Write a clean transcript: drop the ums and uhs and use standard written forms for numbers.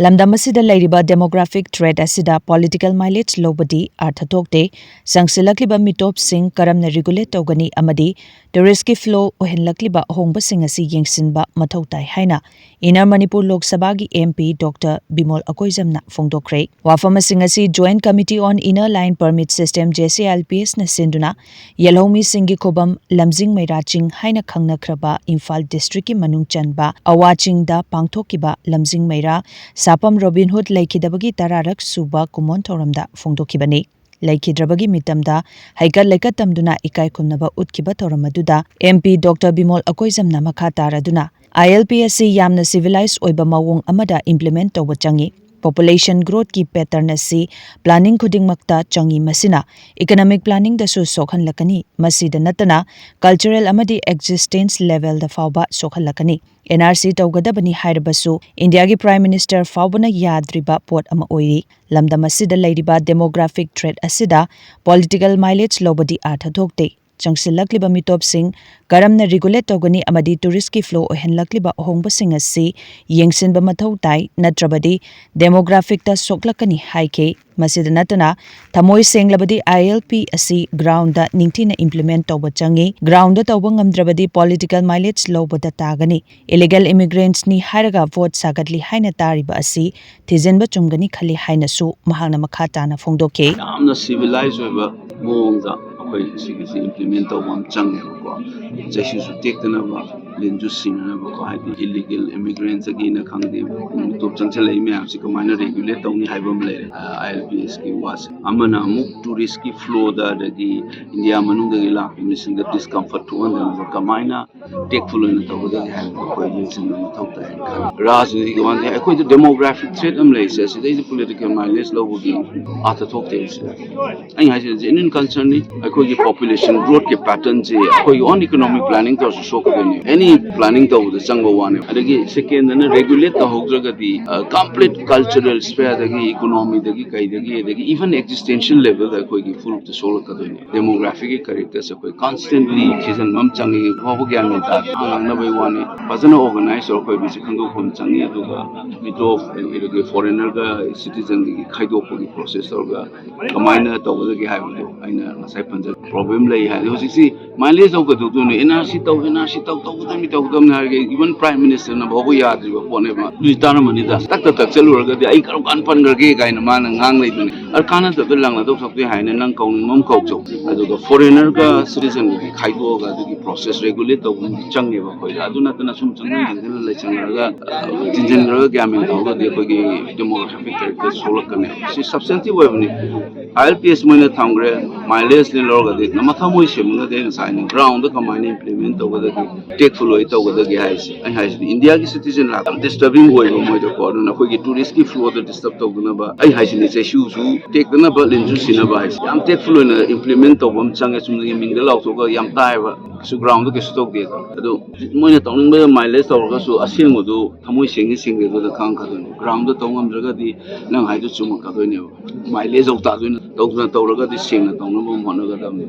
ꯂꯝꯗꯝ ꯑꯁꯤꯗ ꯂꯩꯔꯤꯕ ꯗꯦꯃꯣꯒ꯭ꯔꯥꯐꯤꯛ ꯊ꯭ꯔꯦꯠ ꯑꯁꯤꯗ ꯄꯣꯂꯤꯇꯤꯀꯦꯜ ꯃꯥꯏꯂꯦꯖ ꯂꯧꯕꯗꯤ ꯑꯥꯔꯊ ꯊꯣꯛꯇꯦ, ꯆꯪꯁꯤꯜꯂꯛꯂꯤꯕ ꯃꯤꯇꯣꯞꯁꯤꯡ ꯀꯔꯝꯅ ꯔꯤꯒꯨꯂꯦꯠ ꯇꯧꯒꯅꯤ ꯑꯃꯗꯤ ꯇꯨꯔꯤꯁꯀꯤ ꯐ꯭ꯂꯣ ꯑꯣꯏꯍꯜꯂꯛꯂꯤꯕ ꯑꯍꯣꯡꯕꯁꯤꯡ ꯑꯁꯤ ꯌꯦꯡꯁꯤꯟꯕ ꯃꯊꯧ ꯇꯥꯏ ꯍꯥꯏꯅ ꯏꯟꯅꯔ ꯃꯅꯤꯄꯨꯔ ꯂꯣꯛ ꯁꯚꯥꯒꯤ MP ꯗꯣꯛꯇꯔ ꯕꯤꯃꯣꯜ ꯑꯀꯣꯏꯖꯝꯅ ꯐꯣꯡꯗꯣꯛꯈ꯭ꯔꯦ꯫ ꯋꯥꯐꯝꯁꯤꯡ ꯑꯁꯤ ꯖꯣꯏꯟꯠ ꯀꯃꯤꯇꯤ ꯑꯣꯟ ꯏꯟꯅꯔ ꯂꯥꯏꯟ ꯄꯔꯃꯤꯠ ꯁꯤꯁꯇꯦꯝ JCILPSꯅ ꯁꯤꯟꯗꯨꯅ ꯌꯦꯜꯍꯧꯃꯤꯁꯤꯡꯒꯤ ꯈꯨꯕꯝ ꯂꯝꯖꯤꯡ ꯃꯩꯔꯥ ꯆꯤꯡ ꯍꯥꯏꯅ ꯈꯪꯅꯈ꯭ꯔꯕ ꯏꯝꯐꯥꯜ ꯗꯤꯁꯇ꯭ꯔꯤꯛꯀꯤ ꯃꯅꯨꯡ ꯆꯟꯕ ꯑꯋꯥ ꯆꯤꯡꯗ ꯄꯥꯡꯊꯣꯛꯈꯤꯕ ꯂꯝꯖꯤꯡ ꯃꯩꯔꯥ ꯁꯥꯄꯝ ꯔꯣꯕꯤꯟ ꯍꯨꯗ ꯂꯩꯈꯤꯗꯕꯒꯤ 10ꯔꯛ ꯁꯨꯕ ꯀꯨꯝꯑꯣꯟ ꯊꯧꯔꯝꯗ ꯐꯣꯡꯗꯣꯛꯈꯤꯕꯅꯤ꯫ ꯂꯩꯈꯤꯗ꯭ꯔꯕꯒꯤ ꯃꯤꯇꯝꯗ ꯍꯩꯀꯠ ꯂꯩꯀꯠ ꯇꯝꯗꯨꯅ ꯏꯀꯥꯏ ꯈꯨꯝꯅꯕ ꯎꯠꯈꯤꯕ ꯊꯧꯔꯝ ꯑꯗꯨꯗ MP ꯗꯣꯛꯇꯔ ꯕꯤꯃꯣꯜ ꯑꯀꯣꯏꯖꯝꯅ ꯃꯈꯥ ꯇꯥꯔꯗꯨꯅ ILP ꯑꯁꯤ ꯌꯥꯝꯅ ꯁꯤꯚꯤꯂꯥꯏꯖ ꯑꯣꯏꯕ ꯃꯑꯣꯡ ꯑꯃꯗ ꯏꯝꯄ꯭ꯂꯤꯃꯦꯟꯠ ꯇꯧꯕ ꯆꯪꯏ꯫ ꯄꯣꯄꯨꯂꯦꯁꯟ ꯒ꯭ꯔꯣꯊꯀꯤ ꯄꯦꯇꯔꯟ ꯑꯁꯤ ꯄ꯭ꯂꯥꯅꯤꯡ ꯈꯨꯗꯤꯡꯃꯛꯇ ꯆꯪꯏ, ꯃꯁꯤꯅ ꯏꯀꯣꯅꯣꯃꯤꯛ ꯄ꯭ꯂꯥꯅꯤꯡꯗꯁꯨ ꯁꯣꯛꯍꯜꯂꯛꯀꯅꯤ꯫ ꯃꯁꯤꯗ ꯅꯠꯇꯅ ꯀꯜꯆꯔꯦꯜ ꯑꯃꯗꯤ ꯑꯦꯛꯖꯤꯁꯇꯦꯟꯁ ꯂꯦꯚꯦꯜꯗ ꯐꯥꯎꯕ ꯁꯣꯛꯍꯜꯂꯛꯀꯅꯤ꯫ NRC ꯇꯧꯒꯗꯕꯅꯤ ꯍꯥꯏꯔꯕꯁꯨ ꯏꯟꯗꯤꯌꯥꯒꯤ ꯄ꯭ꯔꯥꯏꯝ ꯃꯤꯅꯤꯁꯇꯔ ꯐꯥꯎꯕꯅ ꯌꯥꯗ꯭ꯔꯤꯕ ꯄꯣꯠ ꯑꯃ ꯑꯣꯏꯔꯤ꯫ ꯂꯝꯗꯝ ꯑꯁꯤꯗ ꯂꯩꯔꯤꯕ ꯗꯦꯃꯣꯒ꯭ꯔꯥꯐꯤꯛ ꯊ꯭ꯔꯦꯠ ꯑꯁꯤꯗ ꯄꯣꯂꯤꯇꯤꯀꯦꯜ ꯃꯥꯏꯂꯦꯖ ꯂꯧꯕꯗꯤ ꯑꯥꯔꯊ ꯊꯣꯛꯇꯦ꯫ ꯆꯪꯁꯤꯜꯂꯛꯂꯤꯕ ꯃꯤꯇꯣꯞꯁꯤꯡ ꯀꯔꯝꯅ ꯔꯤꯒꯨꯂꯦꯠ ꯇꯧꯒꯅꯤ ꯑꯃꯗꯤ ꯇꯨꯔꯤꯁꯀꯤ ꯐ꯭ꯂꯣ ꯑꯣꯏꯍꯜꯂꯛꯂꯤꯕ ꯑꯍꯣꯡꯕꯁꯤꯡ ꯑꯁꯤ ꯌꯦꯡꯁꯤꯟꯕ ꯃꯊꯧ ꯇꯥꯏ, ꯅꯠꯇ꯭ꯔꯕꯗꯤ ꯗꯦꯃꯣꯒ꯭ꯔꯥꯐꯤꯛꯇ ꯁꯣꯛꯂꯛꯀꯅꯤ ꯍꯥꯏꯈꯤ꯫ ꯃꯁꯤꯗ ꯅꯠꯇꯅ ꯊꯃꯣꯏ ꯁꯦꯡꯂꯕꯗꯤ ILP ꯑꯁꯤ ꯒ꯭ꯔꯥꯎꯟꯗ ꯅꯤꯡꯊꯤꯅ ꯏꯝꯄ꯭ꯂꯤꯃꯦꯟꯠ ꯇꯧꯕ ꯆꯪꯏ꯫ ꯒ꯭ꯔꯥꯎꯟꯗ ꯇꯧꯕ ꯉꯝꯗ꯭ꯔꯕꯗꯤ ꯄꯣꯂꯤꯇꯤꯀꯦꯜ ꯃꯥꯏꯂꯦꯖ ꯂꯧꯕꯗ ꯇꯥꯒꯅꯤ꯫ ꯏꯂꯤꯒꯦꯜ ꯏꯃꯤꯒ꯭ꯔꯦꯟꯠꯁꯅꯤ ꯍꯥꯏꯔꯒ ꯚꯣꯠ ꯁꯥꯒꯠꯂꯤ ꯍꯥꯏꯅ ꯇꯥꯔꯤꯕ ꯑꯁꯤ ꯊꯤꯖꯤꯟꯕ ꯆꯨꯝꯒꯅꯤ ꯈꯜꯂꯤ ꯍꯥꯏꯅꯁꯨ ꯃꯍꯥꯛꯅ ꯃꯈꯥ ꯇꯥꯅ ꯐꯣꯡꯗꯣꯛꯈꯤ꯫ ꯌꯥꯝꯅ ꯁꯤꯚꯤꯂꯥꯏꯖ ꯑꯣꯏꯕ ꯃꯑꯣꯡꯗ ꯑꯩꯈꯣꯏ ꯁꯤꯒꯤꯁꯤ ꯏꯝꯄ꯭ꯂꯤꯃꯦꯟꯠ ꯇꯧꯕ ꯑꯃ ꯆꯪꯉꯦꯕꯀꯣ꯫ ꯆꯩꯁꯨꯁꯨ ꯇꯦꯛꯇꯅꯕ, ꯂꯤꯟꯁꯨ ꯁꯤꯅꯅꯕꯀꯣ, ꯍꯥꯏꯗꯤ ꯏꯂꯤꯒꯦꯜ ꯏꯃꯤꯒ꯭ꯔꯦꯟꯠꯁꯇꯒꯤꯅ ꯈꯪꯗꯦ ꯃꯤꯇꯣꯞ ꯆꯪꯁꯤꯜꯂꯛꯏ ꯃꯌꯥꯝꯁꯤ ꯀꯃꯥꯏꯅ ꯔꯦꯒꯨꯂꯦꯠ ꯇꯧꯅꯤ ꯍꯥꯏꯕ ꯑꯃ ꯂꯩꯔꯦ ILPSꯀꯤ ꯋꯥꯁꯦ꯫ ꯑꯃꯅ ꯑꯃꯨꯛ ꯇꯨꯔꯤꯁꯀꯤ ꯐ꯭ꯂꯣꯗ ꯑꯗꯒꯤ ꯏꯟꯗꯤꯌꯥ ꯃꯅꯨꯡꯗꯒꯤ ꯂꯥꯛꯄ ꯃꯤꯁꯤꯡꯗ ꯗꯤꯁꯀꯝꯐꯔꯠ ꯊꯣꯛꯍꯟꯗꯅꯕ ꯀꯃꯥꯏꯅ ꯇꯦꯛꯐꯨꯜ ꯑꯣꯏꯅ ꯇꯧꯒꯗꯒꯦ ꯍꯥꯏꯕꯗꯣ ꯑꯩꯈꯣꯏ ꯌꯦꯡꯁꯤꯟꯕ ꯃꯊꯧ ꯇꯥꯏ ꯍꯥꯏꯅ ꯈꯜꯂꯤ꯫ ꯔꯥꯖꯅꯤꯇꯤꯒꯤ ꯋꯥꯗꯤ ꯑꯩꯈꯣꯏꯗ ꯗꯦꯃꯣꯒ꯭ꯔꯥꯐꯤꯛ ꯊ꯭ꯔꯦꯠ ꯑꯃ ꯂꯩꯔꯤꯁꯦ, ꯁꯤꯗꯩꯗ ꯄꯣꯂꯤꯇꯤꯀꯦꯜ ꯃꯥꯏꯂꯦꯖ ꯂꯧꯕꯒꯤ ꯑꯥꯔꯊ ꯊꯣꯛꯇꯦ ꯁꯤꯗ꯫ ꯑꯩꯅ ꯍꯥꯏꯁꯦ ꯖꯦꯅ꯭ꯌꯨꯏꯟ ꯀꯟꯁꯔꯟꯅꯤ꯫ ꯑꯩꯈꯣꯏꯒꯤ ꯄꯣꯄꯨꯂꯦꯁꯟ ꯒ꯭ꯔꯣꯊꯀꯤ ꯄꯦꯇꯔꯟꯁꯦ ꯑꯩꯈꯣꯏꯒꯤ ꯑꯣꯟ ꯏꯀꯣꯅꯣꯃꯤꯛ ꯄ꯭ꯂꯥꯅꯤꯡ ꯇꯧꯔꯁꯨ ꯁꯣꯛꯀꯗꯣꯏꯅꯤ꯫ ꯑꯦꯅꯤ ꯄ꯭ꯂꯥꯅꯤꯡ ꯇꯧꯕꯗ ꯆꯪꯕ ꯋꯥꯅꯦ꯫ ꯑꯗꯒꯤ ꯁꯦꯀꯦꯟꯗꯅ ꯔꯦꯒꯨꯂꯦꯠ ꯇꯧꯍꯧꯗ꯭ꯔꯒꯗꯤ ꯀꯝꯄ꯭ꯂꯤꯠ ꯀꯜꯆꯔꯦꯜ ꯁ꯭ꯐꯤꯌꯔꯗꯒꯤ, ꯏꯀꯣꯅꯣꯃꯤꯗꯒꯤ, ꯀꯩꯗꯒꯤ, ꯑꯗꯒꯤ ꯏꯚꯟ ꯑꯦꯛꯖꯤꯁꯇꯦꯟꯁꯤꯌꯦꯜ ꯂꯦꯚꯦꯜꯗ ꯑꯩꯈꯣꯏꯒꯤ ꯐꯨꯔꯨꯞꯇ ꯁꯣꯛꯂꯛꯀꯗꯣꯏꯅꯤ꯫ ꯗꯦꯃꯣꯒ꯭ꯔꯥꯐꯤꯛꯀꯤ ꯀꯦꯔꯦꯛꯇꯔꯁꯦ ꯑꯩꯈꯣꯏ ꯀꯟꯁꯇꯦꯟꯠꯂꯤ ꯊꯤꯖꯤꯟꯕ ꯑꯃ ꯆꯪꯏ꯫ ꯐꯥꯎꯕ ꯒ꯭ꯌꯥꯟ ꯃꯦꯟ ꯇꯥꯗꯦ, ꯉꯥꯡꯅꯕꯩ ꯋꯥꯅꯤ꯫ ꯐꯖꯅ ꯑꯣꯔꯒꯅꯥꯏꯖ ꯇꯧꯔ ꯑꯩꯈꯣꯏ ꯃꯁꯤ ꯈꯪꯗꯣꯛꯄ ꯑꯃ ꯆꯪꯏ꯫ ꯑꯗꯨꯒ ꯃꯤꯇꯣꯞ ꯑꯗꯒꯤ ꯐꯣꯔꯦꯟꯅꯔꯒ ꯁꯤꯇꯤꯖꯟꯒꯤ ꯈꯥꯏꯗꯣꯛꯄꯒꯤ ꯄ꯭ꯔꯣꯁꯦꯁ ꯇꯧꯔꯒ ꯀꯃꯥꯏꯅ ꯇꯧꯒꯗꯒꯦ ꯍꯥꯏꯕꯗꯣ ꯑꯩꯅ ꯉꯁꯥꯏ ꯄꯟꯖ ꯄ꯭ꯔꯣꯕ꯭ꯂꯦꯝ ꯂꯩ ꯍꯥꯏꯔꯗꯤ ꯍꯧꯖꯤꯛꯁꯤ ꯃꯥꯏꯂꯦꯖ ꯂꯧꯒꯗꯧꯗꯣꯏꯅꯤ꯫ NRC ꯇꯧ, NRC ꯇꯧ, ꯇꯧꯒꯗꯕꯅꯤ ꯍꯥꯏꯔꯒ ꯏꯚꯟ ꯄ꯭ꯔꯥꯏꯝ ꯃꯤꯅꯤꯁꯇꯔꯅ ꯐꯥꯎꯕ ꯌꯥꯗ꯭ꯔꯤꯕ ꯄꯣꯠꯅꯦꯕ꯫ ꯑꯗꯨꯗꯤ ꯇꯥꯔꯝꯃꯅꯤꯗ ꯇꯛ ꯆꯠꯂꯨꯔꯒꯗꯤ ꯑꯩ ꯀꯔꯝ ꯀꯥꯟ ꯄꯟꯈ꯭ꯔꯒꯦ ꯀꯥꯏꯅ ꯃꯥꯅ ꯉꯥꯡ ꯂꯩꯗꯣꯏꯅꯤ꯫ ꯀꯥꯟꯅꯗꯕꯗ ꯂꯪꯅꯗꯧ ꯁꯔꯨꯛꯇꯤ ꯍꯥꯏꯅ ꯅꯪ ꯀꯧꯅꯤꯡꯕ ꯑꯃ ꯀꯧꯖꯧ꯫ ꯑꯗꯨꯒ ꯐꯣꯔꯦꯟꯅꯔꯒ ꯁꯤꯇꯤꯖꯟꯒꯤ ꯈꯥꯏꯗꯣꯛꯑꯒ ꯑꯗꯨꯒꯤ ꯄ꯭ꯔꯣꯁꯦꯁ ꯔꯦꯒꯨꯂꯦꯠ ꯇꯧꯕ ꯆꯪꯉꯦꯕ ꯑꯩꯈꯣꯏꯗ꯫ ꯑꯗꯨ ꯅꯠꯇꯅ ꯁꯨꯝ ꯆꯪꯁꯤꯜꯂ ꯂꯩꯁꯟꯈ꯭ꯔꯒ ꯇꯤꯟꯁꯤꯟꯈ꯭ꯔꯒ ꯒ꯭ꯌꯥꯟ ꯃꯦꯟ ꯇꯥꯍꯧꯗ꯭ꯔꯗꯤ ꯑꯩꯈꯣꯏꯒꯤ ꯗꯦꯃꯣꯒ꯭ꯔꯥꯐꯤꯛ ꯀꯦꯔꯦꯛꯇꯔ ꯁꯣꯛꯂꯛꯀꯅꯤ꯫ ꯁꯤ ꯁꯕꯁꯇꯦꯟꯇꯤꯚ ꯑꯣꯏꯕꯅꯤ꯫ ILPS ꯃꯣꯏꯅ ꯊꯝꯈ꯭ꯔꯦ, ꯃꯥꯏꯂꯦꯖꯅꯤ ꯂꯧꯔꯒꯗꯤ ꯊꯃꯣꯏ ꯁꯦꯡꯉꯒꯗꯤ ꯑꯩ ꯉꯁꯥꯏꯅ ꯒ꯭ꯔꯥꯎꯟꯗ ꯀꯃꯥꯏꯅ ꯏꯝꯄ꯭ꯂꯤꯃꯦꯟꯠ ꯇꯧꯒꯗꯒꯦ, ꯇꯦꯛꯐꯨꯜ ꯑꯣꯏ ꯇꯧꯒꯗꯒꯦ ꯍꯥꯏꯁꯦ꯫ ꯑꯩ ꯍꯥꯏꯁꯤꯗꯤ ꯏꯟꯗꯤꯌꯥꯒꯤ ꯁꯤꯇꯤꯖꯟ ꯂꯥꯛꯄ ꯌꯥꯝ ꯗꯤꯁꯇꯔꯕꯤꯡ ꯑꯣꯏꯕ ꯃꯣꯏꯗꯀꯣ꯫ ꯑꯗꯨꯅ ꯑꯩꯈꯣꯏꯒꯤ ꯇꯨꯔꯤꯁꯀꯤ ꯐ꯭ꯂꯣꯗ ꯗꯤꯁꯇꯔꯕ ꯇꯧꯗꯅꯕ ꯑꯩ ꯍꯥꯏꯁꯤꯅꯤ ꯆꯩꯁꯨꯁꯨ ꯇꯦꯛꯇꯅꯕ, ꯂꯤꯟꯁꯨ ꯁꯤꯅꯕ ꯍꯥꯏꯁꯦ ꯌꯥꯝ ꯇꯦꯛꯐꯨꯜ ꯑꯣꯏꯅ ꯏꯝꯄ꯭ꯂꯤꯃꯦꯟꯠ ꯇꯧꯕ ꯑꯃ ꯆꯪꯉꯦ꯫ ꯆꯨꯝꯅꯒꯤ ꯃꯤꯡꯗ ꯂꯥꯎꯊꯣꯛꯑꯒ ꯌꯥꯝ ꯇꯥꯏꯑꯕ, ꯒ꯭ꯔꯥꯎꯟꯗ ꯀꯩꯁꯨ ꯇꯧꯗꯦꯗ꯫ ꯑꯗꯣ ꯃꯣꯏꯅ ꯇꯧꯅꯤꯡꯕ ꯃꯥꯏꯂꯦꯖ ꯇꯧꯔꯒꯁꯨ ꯑꯁꯦꯡꯕꯗꯨ ꯊꯃꯣꯏ ꯁꯦꯡꯉꯤ ꯁꯦꯡꯗꯦꯗꯨꯗ ꯈꯪꯉꯛꯀꯗꯣꯏꯅꯤ꯫ ꯒ꯭ꯔꯥꯎꯟꯗ ꯇꯧ ꯉꯝꯗ꯭ꯔꯒꯗꯤ ꯅꯪ ꯍꯥꯏꯗꯣ ꯆꯨꯝꯃꯛꯀꯗꯣꯏꯅꯦꯕ꯫ ꯃꯥꯏꯂꯦꯖ ꯇꯥꯗꯣꯏꯅꯤ꯫ ꯇꯧꯔꯒꯗꯤ ꯁꯦꯡꯅ ꯇꯧꯅꯕ ꯍꯣꯠꯅꯒꯗꯕꯅꯤ꯫